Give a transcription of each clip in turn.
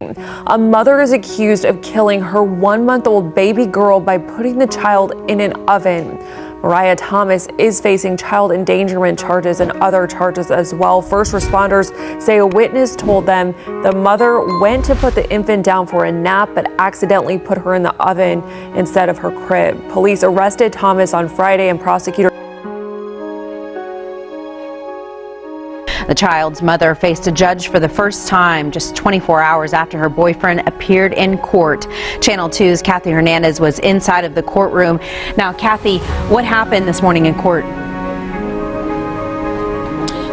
A mother is accused of killing her 1-month-old baby girl by putting the child in an oven. Mariah Thomas is facing child endangerment charges and other charges as well. First responders say a witness told them the mother went to put the infant down for a nap but accidentally put her in the oven instead of her crib. Police arrested Thomas on Friday and prosecutors. The child's mother faced a judge for the first time just 24 hours after her boyfriend appeared in court. Channel 2's Kathy Hernandez was inside of the courtroom. Now, Kathy, what happened this morning in court?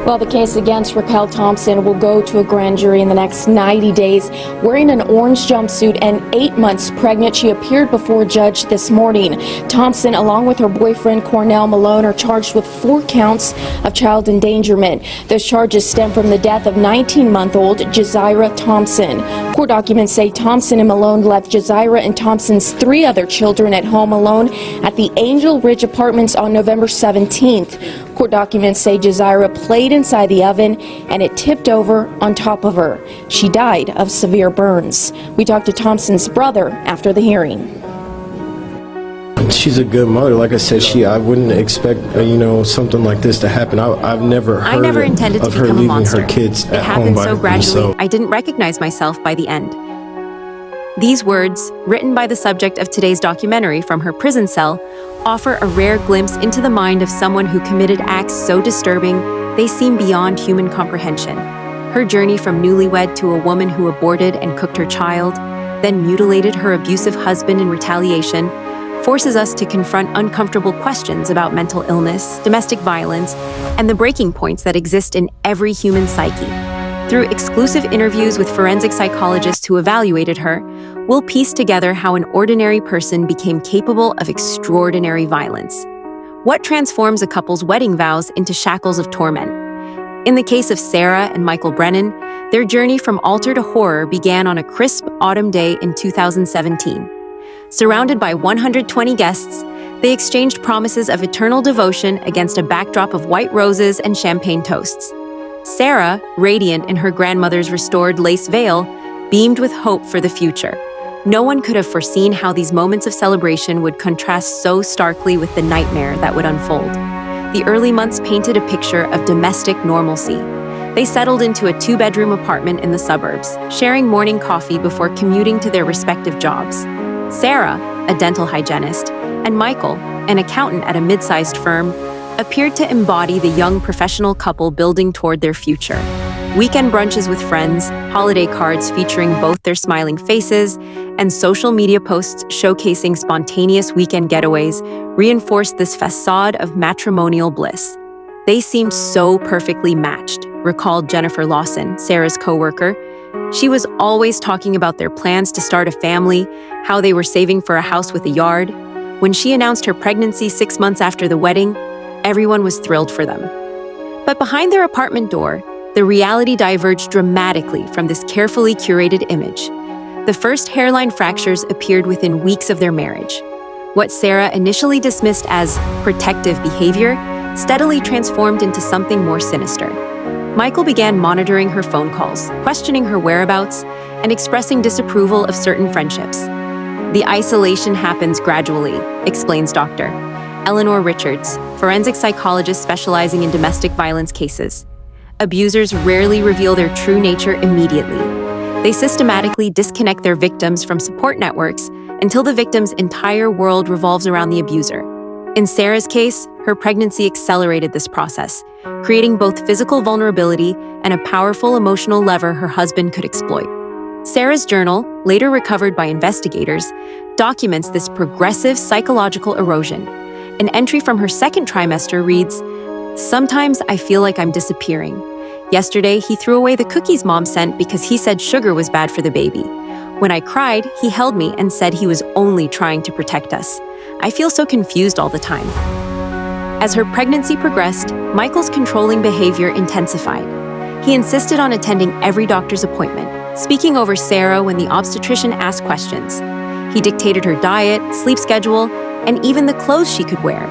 Well, the case against Raquel Thompson will go to a grand jury in the next 90 days. Wearing an orange jumpsuit and 8 months pregnant, she appeared before a judge this morning. Thompson, along with her boyfriend Cornell Malone, are charged with 4 counts of child endangerment. Those charges stem from the death of 19-month-old Jazira Thompson. Court documents say Thompson and Malone left Jazira and Thompson's 3 other children at home alone at the Angel Ridge Apartments on November 17th. Court documents say Jazira played inside the oven and it tipped over on top of her. She died of severe burns. We talked to Thompson's brother after the hearing. She's a good mother. Like I said, I wouldn't expect something like this to happen. I've never heard I never intended to of her become a leaving monster. her kids It at happened home so by gradually, themselves. I didn't recognize myself by the end. These words, written by the subject of today's documentary from her prison cell, offer a rare glimpse into the mind of someone who committed acts so disturbing they seem beyond human comprehension. Her journey from newlywed to a woman who aborted and cooked her child, then mutilated her abusive husband in retaliation, forces us to confront uncomfortable questions about mental illness, domestic violence, and the breaking points that exist in every human psyche. Through exclusive interviews with forensic psychologists who evaluated her, we'll piece together how an ordinary person became capable of extraordinary violence. What transforms a couple's wedding vows into shackles of torment? In the case of Sarah and Michael Brennan, their journey from altar to horror began on a crisp autumn day in 2017. Surrounded by 120 guests, they exchanged promises of eternal devotion against a backdrop of white roses and champagne toasts. Sarah, radiant in her grandmother's restored lace veil, beamed with hope for the future. No one could have foreseen how these moments of celebration would contrast so starkly with the nightmare that would unfold. The early months painted a picture of domestic normalcy. They settled into a 2-bedroom apartment in the suburbs, sharing morning coffee before commuting to their respective jobs. Sarah, a dental hygienist, and Michael, an accountant at a mid-sized firm, appeared to embody the young professional couple building toward their future. Weekend brunches with friends, holiday cards featuring both their smiling faces, and social media posts showcasing spontaneous weekend getaways reinforced this facade of matrimonial bliss. They seemed so perfectly matched, recalled Jennifer Lawson, Sarah's coworker. She was always talking about their plans to start a family, how they were saving for a house with a yard. When she announced her pregnancy 6 months after the wedding, everyone was thrilled for them. But behind their apartment door, the reality diverged dramatically from this carefully curated image. The first hairline fractures appeared within weeks of their marriage. What Sarah initially dismissed as protective behavior steadily transformed into something more sinister. Michael began monitoring her phone calls, questioning her whereabouts, and expressing disapproval of certain friendships. The isolation happens gradually, explains Dr. Eleanor Richards, forensic psychologist specializing in domestic violence cases. Abusers rarely reveal their true nature immediately. They systematically disconnect their victims from support networks until the victim's entire world revolves around the abuser. In Sarah's case, her pregnancy accelerated this process, creating both physical vulnerability and a powerful emotional lever her husband could exploit. Sarah's journal, later recovered by investigators, documents this progressive psychological erosion. An entry from her second trimester reads, "Sometimes I feel like I'm disappearing. Yesterday, he threw away the cookies Mom sent because he said sugar was bad for the baby. When I cried, he held me and said he was only trying to protect us. I feel so confused all the time." As her pregnancy progressed, Michael's controlling behavior intensified. He insisted on attending every doctor's appointment, speaking over Sarah when the obstetrician asked questions. He dictated her diet, sleep schedule, and even the clothes she could wear.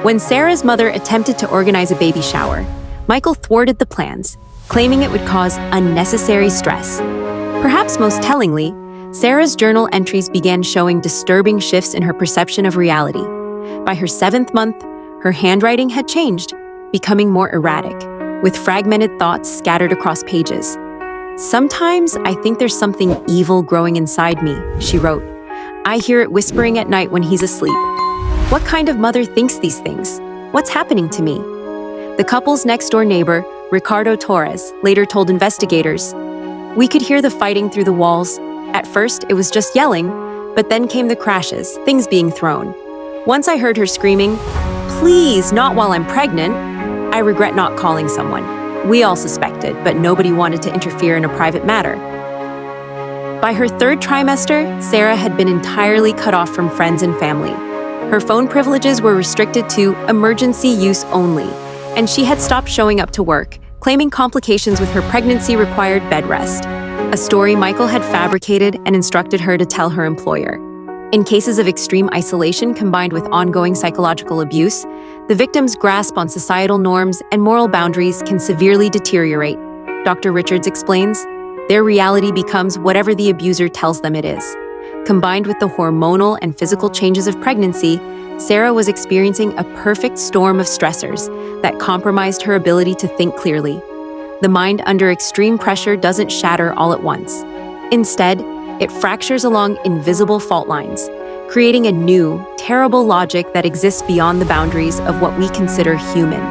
When Sarah's mother attempted to organize a baby shower, Michael thwarted the plans, claiming it would cause unnecessary stress. Perhaps most tellingly, Sarah's journal entries began showing disturbing shifts in her perception of reality. By her 7th month, her handwriting had changed, becoming more erratic, with fragmented thoughts scattered across pages. "Sometimes I think there's something evil growing inside me," she wrote. "I hear it whispering at night when he's asleep. What kind of mother thinks these things? What's happening to me?" The couple's next-door neighbor, Ricardo Torres, later told investigators, "We could hear the fighting through the walls. At first, it was just yelling, but then came the crashes, things being thrown. Once I heard her screaming, 'Please, not while I'm pregnant,' I regret not calling someone. We all suspected, but nobody wanted to interfere in a private matter." By her 3rd trimester, Sarah had been entirely cut off from friends and family. Her phone privileges were restricted to emergency use only, and she had stopped showing up to work, claiming complications with her pregnancy required bed rest, a story Michael had fabricated and instructed her to tell her employer. In cases of extreme isolation combined with ongoing psychological abuse, the victim's grasp on societal norms and moral boundaries can severely deteriorate. Dr. Richards explains, "Their reality becomes whatever the abuser tells them it is." Combined with the hormonal and physical changes of pregnancy, Sarah was experiencing a perfect storm of stressors that compromised her ability to think clearly. The mind under extreme pressure doesn't shatter all at once. Instead, it fractures along invisible fault lines, creating a new, terrible logic that exists beyond the boundaries of what we consider human.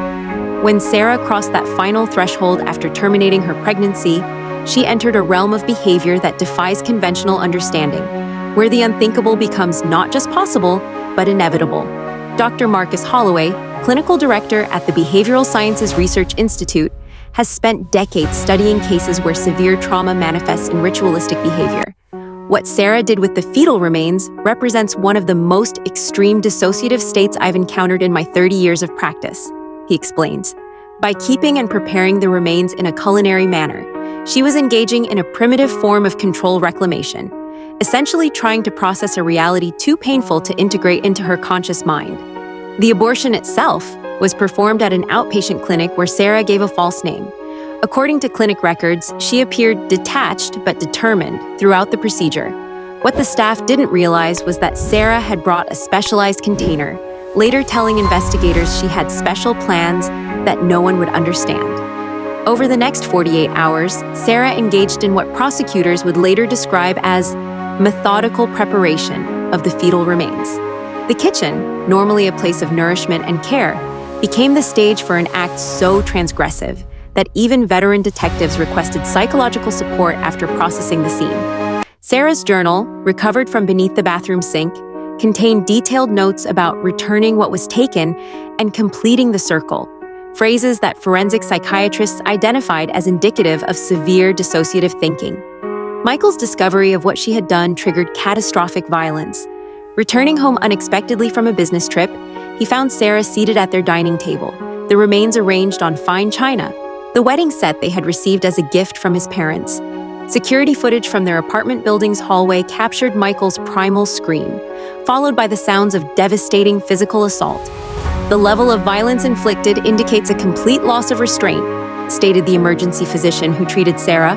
When Sarah crossed that final threshold after terminating her pregnancy, she entered a realm of behavior that defies conventional understanding, where the unthinkable becomes not just possible, but inevitable. Dr. Marcus Holloway, clinical director at the Behavioral Sciences Research Institute, has spent decades studying cases where severe trauma manifests in ritualistic behavior. What Sarah did with the fetal remains represents one of the most extreme dissociative states I've encountered in my 30 years of practice, he explains. By keeping and preparing the remains in a culinary manner, she was engaging in a primitive form of control reclamation, essentially trying to process a reality too painful to integrate into her conscious mind. The abortion itself was performed at an outpatient clinic where Sarah gave a false name. According to clinic records, she appeared detached but determined throughout the procedure. What the staff didn't realize was that Sarah had brought a specialized container, later telling investigators she had special plans that no one would understand. Over the next 48 hours, Sarah engaged in what prosecutors would later describe as methodical preparation of the fetal remains. The kitchen, normally a place of nourishment and care, became the stage for an act so transgressive that even veteran detectives requested psychological support after processing the scene. Sarah's journal, recovered from beneath the bathroom sink, contained detailed notes about returning what was taken and completing the circle, phrases that forensic psychiatrists identified as indicative of severe dissociative thinking. Michael's discovery of what she had done triggered catastrophic violence. Returning home unexpectedly from a business trip, he found Sarah seated at their dining table, the remains arranged on fine china, the wedding set they had received as a gift from his parents. Security footage from their apartment building's hallway captured Michael's primal scream, followed by the sounds of devastating physical assault. "The level of violence inflicted indicates a complete loss of restraint," stated the emergency physician who treated Sarah.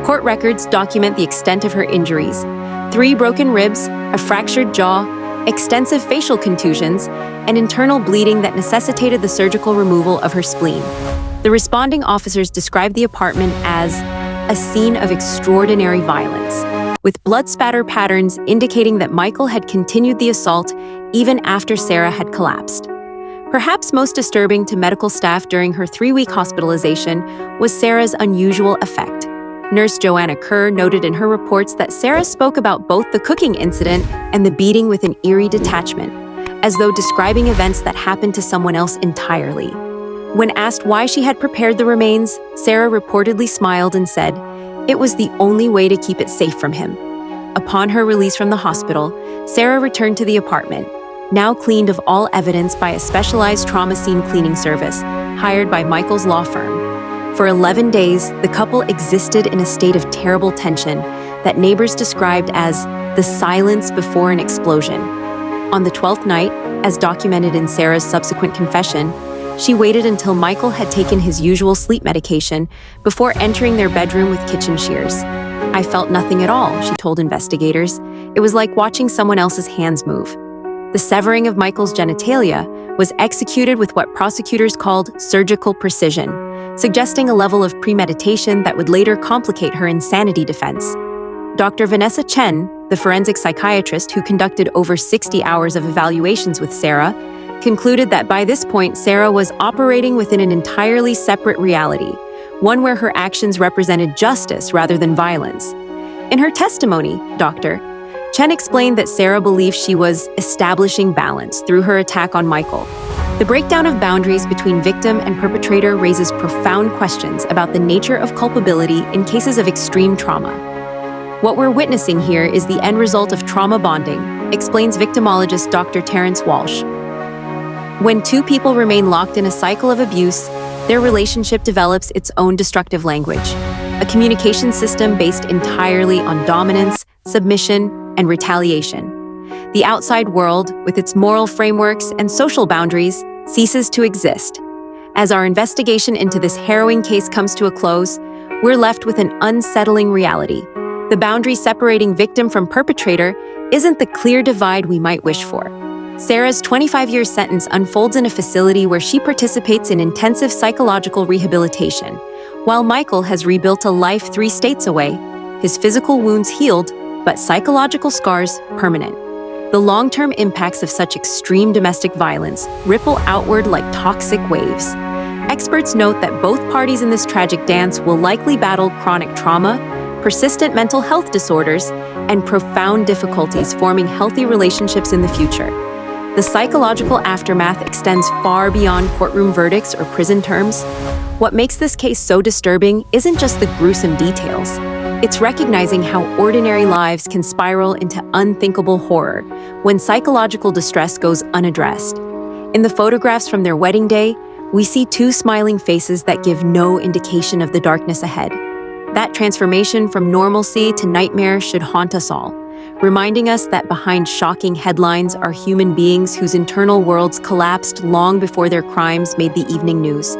Court records document the extent of her injuries: 3 broken ribs, a fractured jaw, extensive facial contusions, and internal bleeding that necessitated the surgical removal of her spleen. The responding officers described the apartment as a scene of extraordinary violence, with blood spatter patterns indicating that Michael had continued the assault even after Sarah had collapsed. Perhaps most disturbing to medical staff during her 3-week hospitalization was Sarah's unusual effect. Nurse Joanna Kerr noted in her reports that Sarah spoke about both the cooking incident and the beating with an eerie detachment, as though describing events that happened to someone else entirely. When asked why she had prepared the remains, Sarah reportedly smiled and said, "It was the only way to keep it safe from him." Upon her release from the hospital, Sarah returned to the apartment, now cleaned of all evidence by a specialized trauma scene cleaning service hired by Michael's law firm. For 11 days, the couple existed in a state of terrible tension that neighbors described as the silence before an explosion. On the 12th night, as documented in Sarah's subsequent confession, She waited until Michael had taken his usual sleep medication before entering their bedroom with kitchen shears. "I felt nothing at all," she told investigators. "It was like watching someone else's hands move." The severing of Michael's genitalia was executed with what prosecutors called surgical precision, suggesting a level of premeditation that would later complicate her insanity defense. Dr. Vanessa Chen, the forensic psychiatrist who conducted over 60 hours of evaluations with Sarah, concluded that by this point, Sarah was operating within an entirely separate reality, one where her actions represented justice rather than violence. In her testimony, Dr. Chen explained that Sarah believed she was establishing balance through her attack on Michael. The breakdown of boundaries between victim and perpetrator raises profound questions about the nature of culpability in cases of extreme trauma. What we're witnessing here is the end result of trauma bonding, explains victimologist Dr. Terrence Walsh. When two people remain locked in a cycle of abuse, their relationship develops its own destructive language, a communication system based entirely on dominance, submission, and retaliation. The outside world, with its moral frameworks and social boundaries, ceases to exist. As our investigation into this harrowing case comes to a close, we're left with an unsettling reality. The boundary separating victim from perpetrator isn't the clear divide we might wish for. Sarah's 25-year sentence unfolds in a facility where she participates in intensive psychological rehabilitation, while Michael has rebuilt a life 3 states away, his physical wounds healed, but psychological scars permanent. The long-term impacts of such extreme domestic violence ripple outward like toxic waves. Experts note that both parties in this tragic dance will likely battle chronic trauma, persistent mental health disorders, and profound difficulties forming healthy relationships in the future. The psychological aftermath extends far beyond courtroom verdicts or prison terms. What makes this case so disturbing isn't just the gruesome details. It's recognizing how ordinary lives can spiral into unthinkable horror when psychological distress goes unaddressed. In the photographs from their wedding day, we see 2 smiling faces that give no indication of the darkness ahead. That transformation from normalcy to nightmare should haunt us all, reminding us that behind shocking headlines are human beings whose internal worlds collapsed long before their crimes made the evening news.